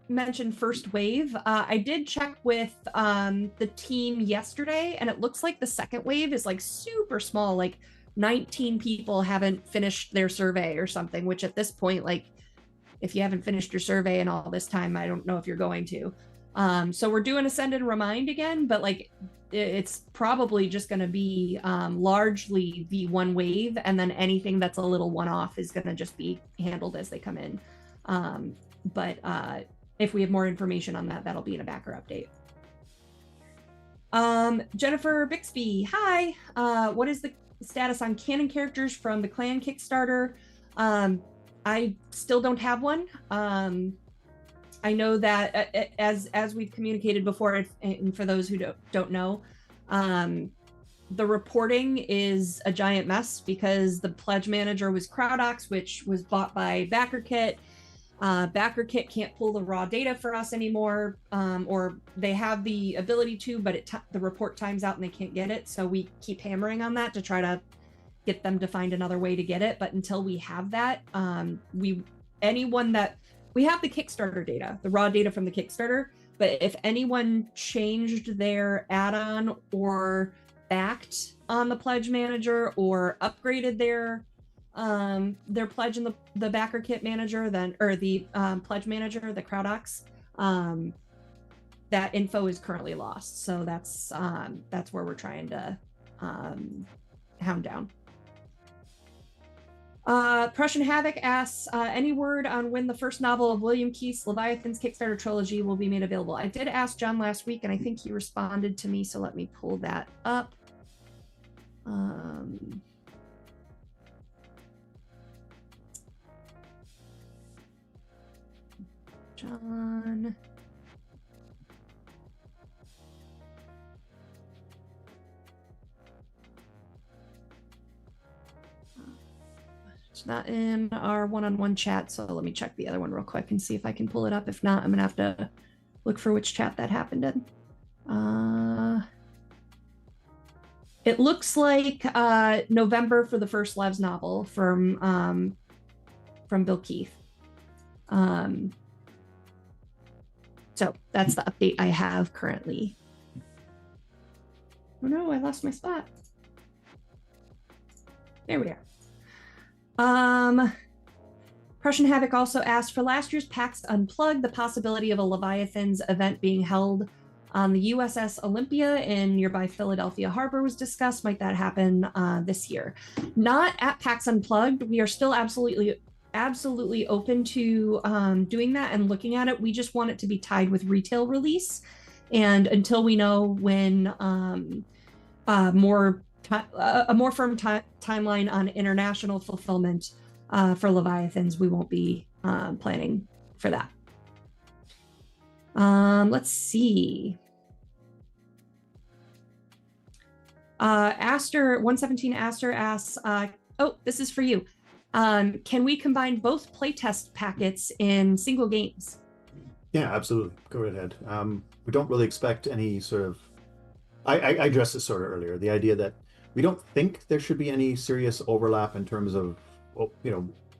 mention first wave. I did check with the team yesterday, and it looks like the second wave is like super small, like 19 people haven't finished their survey or something, which at this point, like if you haven't finished your survey in all this time, I don't know if you're going to. So we're doing Ascend and Remind again, but like it's probably just going to be largely the one wave, and then anything that's a little one-off is going to just be handled as they come in. But if we have more information on that, that'll be in a backer update. Jennifer Bixby, hi. What is the status on canon characters from the clan Kickstarter? I still don't have one. I know that as we've communicated before, and for those who don't know, the reporting is a giant mess because the pledge manager was CrowdOx, which was bought by BackerKit. BackerKit can't pull the raw data for us anymore, or they have the ability to, but the report times out and they can't get it. So we keep hammering on that to try to get them to find another way to get it. But until we have that, we have the Kickstarter data, the raw data from the Kickstarter, but if anyone changed their add-on or backed on the pledge manager or upgraded their pledge in the BackerKit manager, the pledge manager, the CrowdOx, that info is currently lost. So that's where we're trying to hound down. Prussian Havoc asks, any word on when the first novel of William Keith's Leviathan's Kickstarter trilogy will be made available? I did ask John last week, and I think he responded to me, so let me pull that up. John. It's not in our one-on-one chat, so let me check the other one real quick and see if I can pull it up. If not, I'm gonna have to look for which chat that happened in. It looks like November for the first Levs novel from Bill Keith. So that's the update I have currently. Oh no, I lost my spot. There we are. Prussian Havoc also asked, for last year's PAX Unplugged, the possibility of a Leviathans event being held on the USS Olympia in nearby Philadelphia Harbor was discussed. Might that happen this year? Not at PAX Unplugged. We are still absolutely open to doing that and looking at it. We just want it to be tied with retail release. And until we know when a more firm timeline on international fulfillment for Leviathans, we won't be planning for that. Let's see. Aster 117 Aster asks, this is for you. Can we combine both playtest packets in single games? Yeah, absolutely. Go right ahead. We don't really expect any sort of. I addressed this sort of earlier. The idea that we don't think there should be any serious overlap in terms of,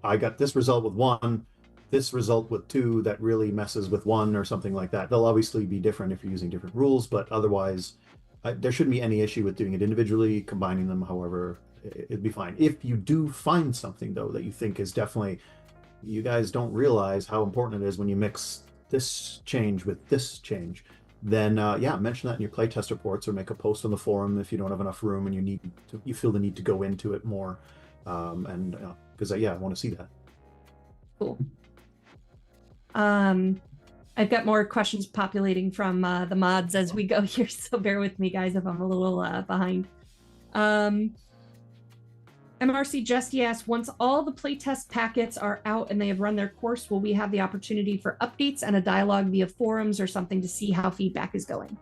I got this result with one, this result with two that really messes with one or something like that. They'll obviously be different if you're using different rules, but otherwise there shouldn't be any issue with doing it individually, combining them, however, it'd be fine. If you do find something though that you think is definitely, you guys don't realize how important it is when you mix this change with this change, then yeah, mention that in your playtest reports or make a post on the forum if you don't have enough room and you feel the need to go into it more, because yeah, I want to see that. Cool. I've got more questions populating from the mods as we go here, so bear with me, guys, if I'm a little behind. MRC Jesty asks, once all the playtest packets are out and they have run their course, will we have the opportunity for updates and a dialogue via forums or something to see how feedback is going?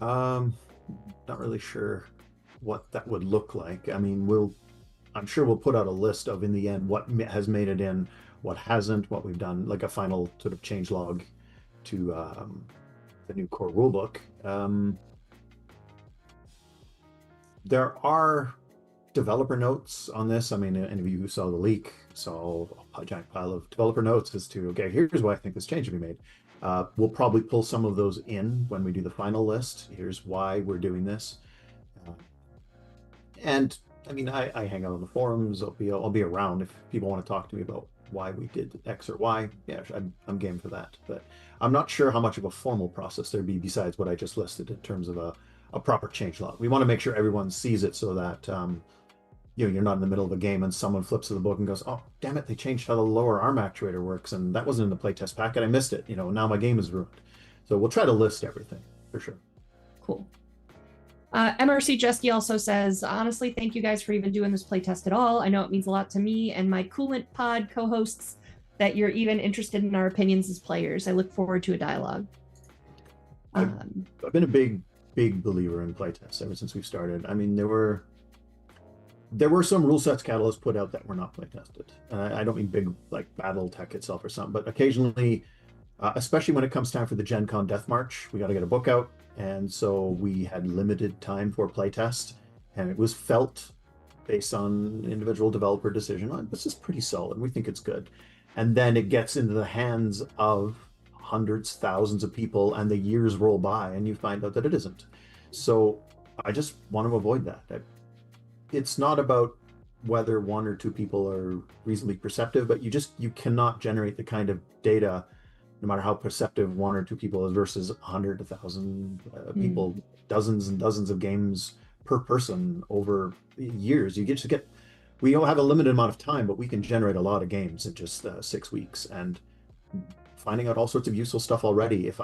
Not really sure what that would look like. I mean, I'm sure we'll put out a list of, in the end, what has made it in, what hasn't, what we've done, like a final sort of change log to the new core rulebook. There are developer notes on this. I mean, any of you who saw the leak saw a giant pile of developer notes as to, okay, here's why I think this change should be made. We'll probably pull some of those in when we do the final list. Here's why we're doing this. And I mean, I hang out on the forums. I'll be around if people want to talk to me about why we did X or Y. Yeah, I'm game for that. But I'm not sure how much of a formal process there'd be besides what I just listed in terms of a proper change log. We want to make sure everyone sees it so that you're not in the middle of a game and someone flips to the book and goes, oh, damn it, they changed how the lower arm actuator works, and that wasn't in the playtest packet. I missed it. Now my game is ruined. So we'll try to list everything for sure. Cool. MRC Jesky also says, honestly, thank you guys for even doing this playtest at all. I know it means a lot to me and my Coolant Pod co-hosts that you're even interested in our opinions as players. I look forward to a dialogue. I've been a big believer in playtests ever since we've started. I mean, there were some rule sets Catalyst put out that were not playtested. I don't mean big like battletech itself or something, but occasionally, especially when it comes time for the Gen Con Death March, we got to get a book out. And so we had limited time for playtest, and it was felt based on individual developer decision. Oh, this is pretty solid. We think it's good. And then it gets into the hands of hundreds, thousands of people, and the years roll by and you find out that it isn't. So I just want to avoid that. It's not about whether one or two people are reasonably perceptive, but you cannot generate the kind of data, no matter how perceptive one or two people is versus 100, 1,000 people, dozens and dozens of games per person over years. We all have a limited amount of time, but we can generate a lot of games in just 6 weeks and finding out all sorts of useful stuff already. If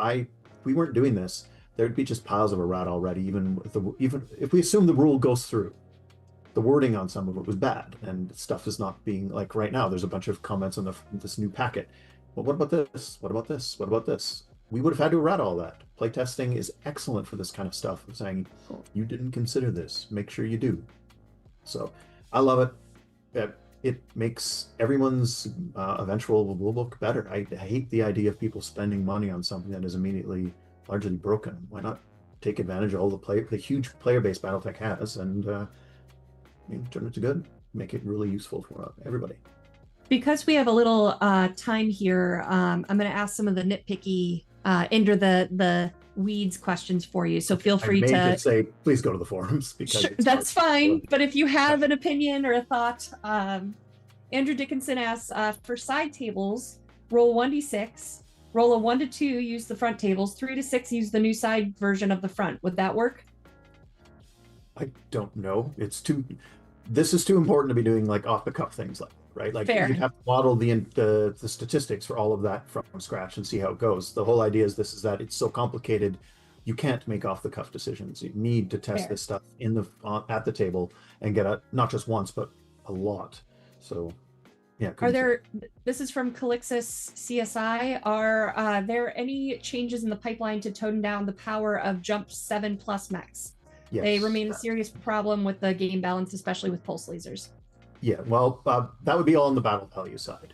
we weren't doing this, there'd be just piles of errata already, even if we assume the rule goes through. The wording on some of it was bad, and stuff is not being, like right now, there's a bunch of comments on this new packet. Well, what about this? What about this? What about this? We would have had to errata all that. Playtesting is excellent for this kind of stuff, of saying, you didn't consider this, make sure you do. So I love it. It makes everyone's eventual rulebook better. I hate the idea of people spending money on something that is immediately largely broken. Why not take advantage of all the huge player base Battletech has and turn it to good, make it really useful for everybody. Because we have a little time here, I'm going to ask some of the nitpicky, enter the weeds questions for you. So feel free to just say, please go to the forums. Because that's fine. But if you have an opinion or a thought, Andrew Dickinson asks, for side tables, roll 1d6, roll a 1 to 2, use the front tables, 3 to 6, use the new side version of the front. Would that work? I don't know. This is too important to be doing like off the cuff things like that, right? Like Fair. You'd have to model the statistics for all of that from scratch and see how it goes. The whole idea is that it's so complicated, you can't make off the cuff decisions. You need to test this stuff at the table and get not just once, but a lot. So yeah. This is from Calixus CSI. Are there any changes in the pipeline to tone down the power of Jump 7+ mechs? Yes. They remain a serious problem with the game balance, especially with pulse lasers. Yeah, well, that would be all on the battle value side.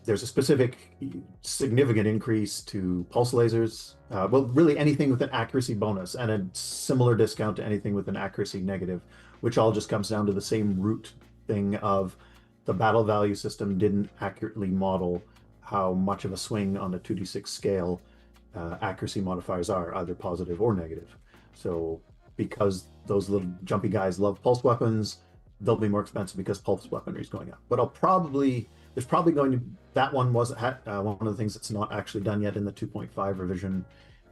There's a specific significant increase to pulse lasers. Well, really anything with an accuracy bonus and a similar discount to anything with an accuracy negative, which all just comes down to the same root thing of the battle value system didn't accurately model how much of a swing on a 2d6 scale accuracy modifiers are, either positive or negative. So because those little jumpy guys love pulse weapons, they'll be more expensive because pulse weaponry is going up. But there's probably going to, that one was one of the things that's not actually done yet in the 2.5 revision.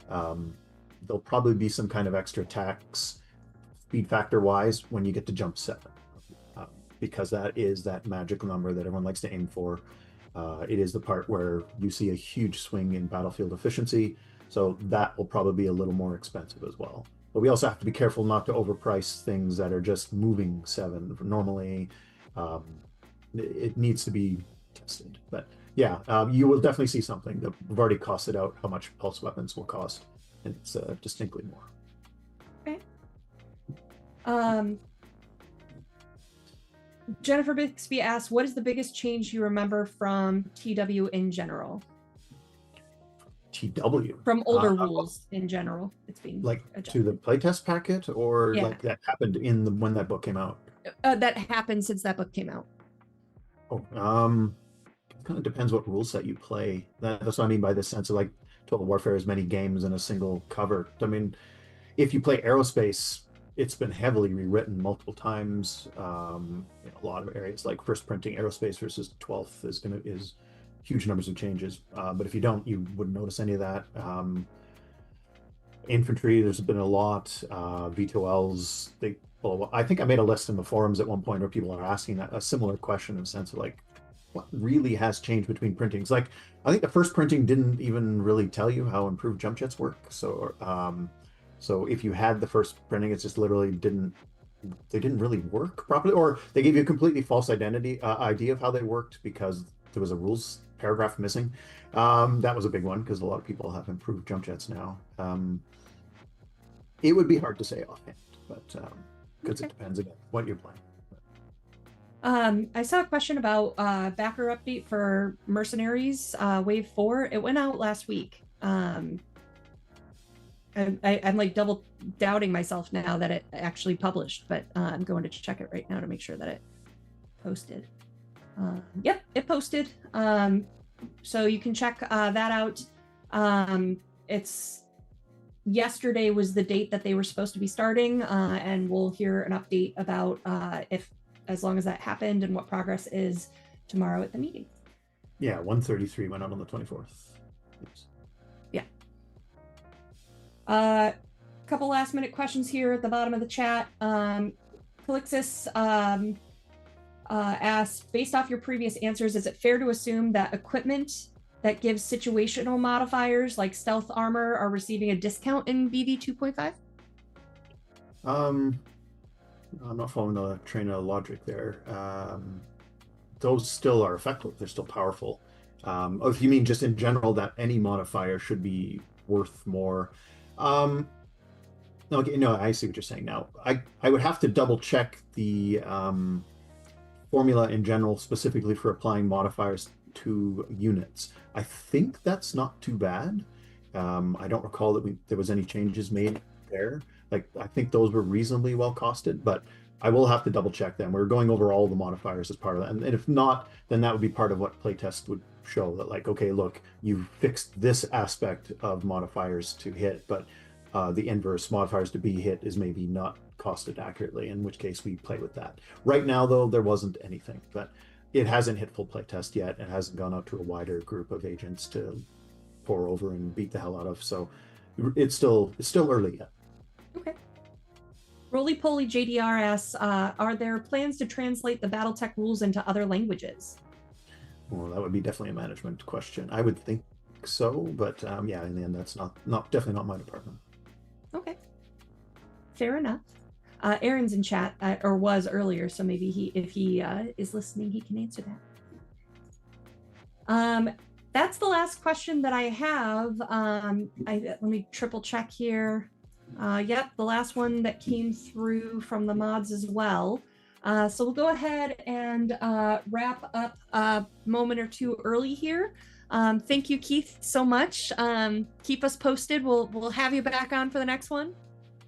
There'll probably be some kind of extra tax speed factor wise when you get to jump 7, because that is that magic number that everyone likes to aim for. It is the part where you see a huge swing in battlefield efficiency. So that will probably be a little more expensive as well. But we also have to be careful not to overprice things that are just moving 7. Normally, it needs to be tested. But yeah, you will definitely see something. We've already costed out how much pulse weapons will cost, and it's distinctly more. Okay. Jennifer Bixby asks, what is the biggest change you remember from TW in general? TW. From older rules in general. It's being like adjusted. to the playtest packet, or Yeah. like that happened in the when that book came out? That happened since that book came out. Oh, it kind of depends what rule set you play. That's what I mean by the sense of like Total Warfare has many games in a single cover. I mean, if you play Aerospace, it's been heavily rewritten multiple times. In a lot of areas, like first printing Aerospace versus 12th is huge numbers of changes. But if you don't, you wouldn't notice any of that. Infantry, there's been a lot. V2Ls, well, I think I made a list in the forums at one point where people are asking a similar question in the sense of like, what really has changed between printings? Like, I think the first printing didn't even really tell you how improved jump jets work. So if you had the first printing, it just literally didn't really work properly, or they gave you a completely false idea of how they worked because there was a rules paragraph missing. That was a big one because a lot of people have improved jump jets now. It would be hard to say offhand, but because it depends again what you're playing. I saw a question about backer update for Mercenaries Wave 4. It went out last week. I'm like double doubting myself now that it actually published, but I'm going to check it right now to make sure that it posted. Yep, it posted. So you can check that out. It's yesterday was the date that they were supposed to be starting, and we'll hear an update about if as long as that happened and what progress is tomorrow at the meeting. Yeah, 133 went out on the 24th. Oops. Yeah. Couple last minute questions here at the bottom of the chat. Calixis asked, based off your previous answers, is it fair to assume that equipment that gives situational modifiers like stealth armor are receiving a discount in BV 2.5? I'm not following the train of logic there. Those still are effective. They're still powerful. If you mean just in general that any modifier should be worth more. Okay, no, I see what you're saying now. I would have to double check the formula in general, specifically for applying modifiers to units. I think that's not too bad. I don't recall that there was any changes made there. Like, I think those were reasonably well costed, but I will have to double check them. We're going over all the modifiers as part of that. And if not, then that would be part of what playtest would show, that like, okay, look, you've fixed this aspect of modifiers to hit, but the inverse modifiers to be hit is maybe not costed accurately, in which case we play with that. Right now, though, there wasn't anything, but it hasn't hit full playtest yet. It hasn't gone out to a wider group of agents to pour over and beat the hell out of. So it's still early yet. Okay. Roly Poly JDR asks, are there plans to translate the battletech rules into other languages? Well, that would be definitely a management question. I would think so, but yeah, in the end, that's definitely not my department. Okay, fair enough. Aaron's in chat, or was earlier, so maybe if he is listening, he can answer that. That's the last question that I have. Let me triple check here. Yep, the last one that came through from the mods as well. So we'll go ahead and wrap up a moment or two early here. Thank you, Keith, so much. Keep us posted. We'll have you back on for the next one.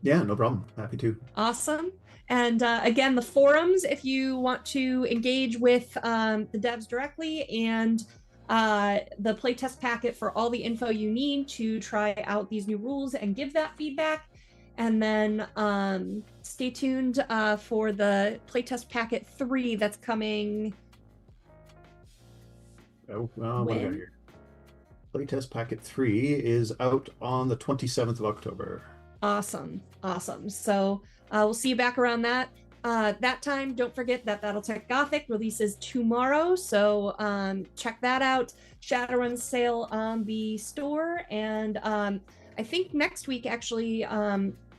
Yeah, no problem. Happy to. Awesome. And again, the forums, if you want to engage with the devs directly, and the playtest packet for all the info you need to try out these new rules and give that feedback. And then stay tuned for the playtest packet 3 that's coming. Oh, what do we got here? Playtest packet 3 is out on the 27th of October. Awesome. So we'll see you back around that time. Don't forget that Battletech Gothic releases tomorrow, so check that out. Shadowrun sale on the store, and I think next week, actually,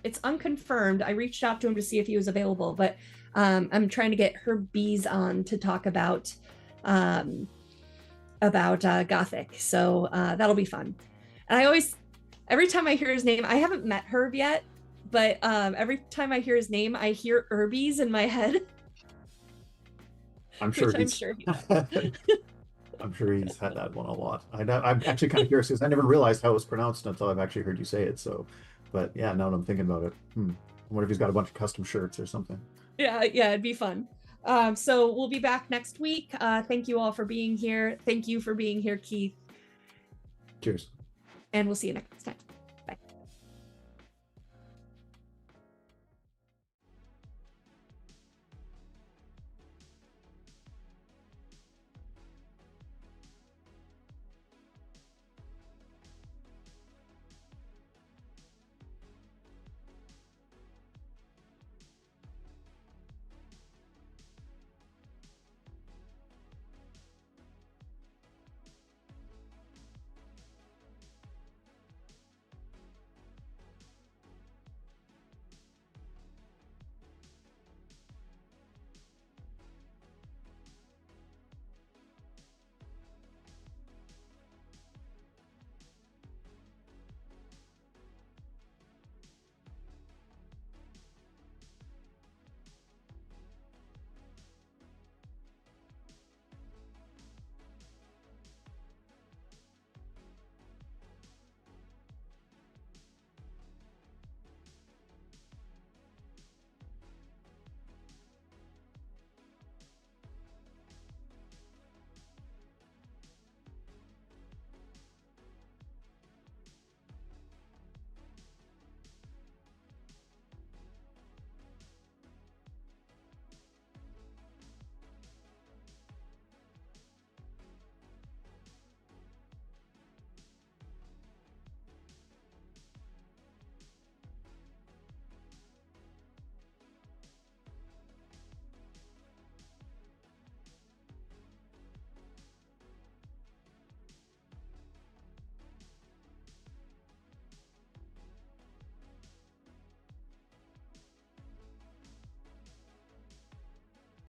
it's unconfirmed. I reached out to him to see if he was available, but I'm trying to get Herb Bees on to talk about Gothic, so that'll be fun. And every time I hear his name, I haven't met Herb yet, but every time I hear his name, I hear Herbies in my head. I'm sure he does. I'm sure he's had that one a lot. I'm actually kind of curious because I never realized how it was pronounced until I've actually heard you say it. So, but yeah, now that I'm thinking about it, I wonder if he's got a bunch of custom shirts or something. Yeah, it'd be fun. So we'll be back next week. Thank you all for being here. Thank you for being here, Keith. Cheers. And we'll see you next time.